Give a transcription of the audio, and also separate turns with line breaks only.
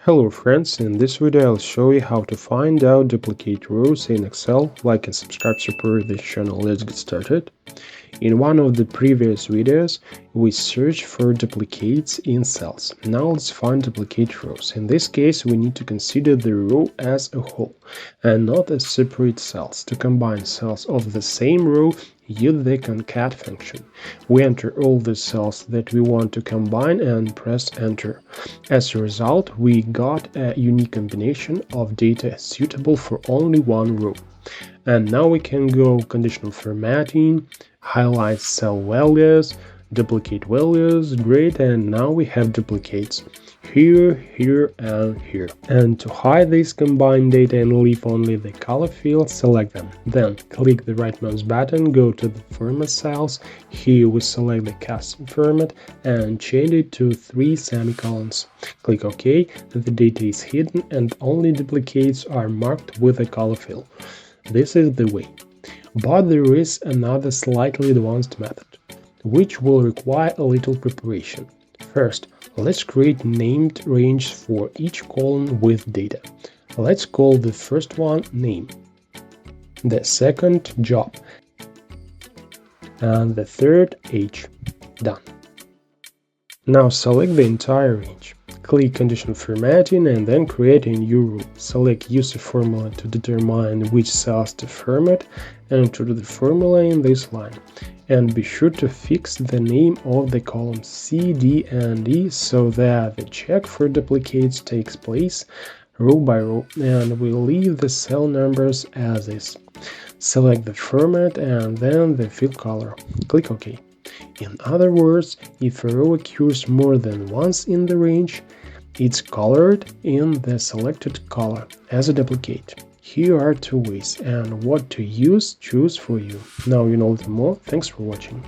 Hello friends, in this video I'll show you how to find out duplicate rows in Excel. Like and subscribe, support this channel. Let's get started. In one of the previous videos we searched for duplicates in cells. Now let's find duplicate rows. In this case we need to consider the row as a whole and not as separate cells. To combine cells of the same row, use the concat function. We enter all the cells that we want to combine and press enter. As a result, we got a unique combination of data suitable for only one row. And now we can go conditional formatting, highlight cell values, duplicate values, great, and now we have duplicates here, here, and here. And to hide this combined data and leave only the color field, select them. Then click the right mouse button, go to the format cells. Here we select the custom format and change it to 3 semicolons. Click OK. The data is hidden and only duplicates are marked with a color fill. This is the way. But there is another slightly advanced method, which will require a little preparation. First, let's create named range for each column with data. Let's call the first one name, the second job, and the third age. Done. Now select the entire range. Click conditional formatting and then create a new row. Select user formula to determine which cells to format and enter the formula in this line. And be sure to fix the name of the columns C, D, and E so that the check for duplicates takes place row by row, and we leave the cell numbers as is. Select the format and then the fill color. Click OK. In other words, if a row occurs more than once in the range, it's colored in the selected color as a duplicate. Here are 2 ways, and what to use choose for you. Now you know them all. Thanks for watching.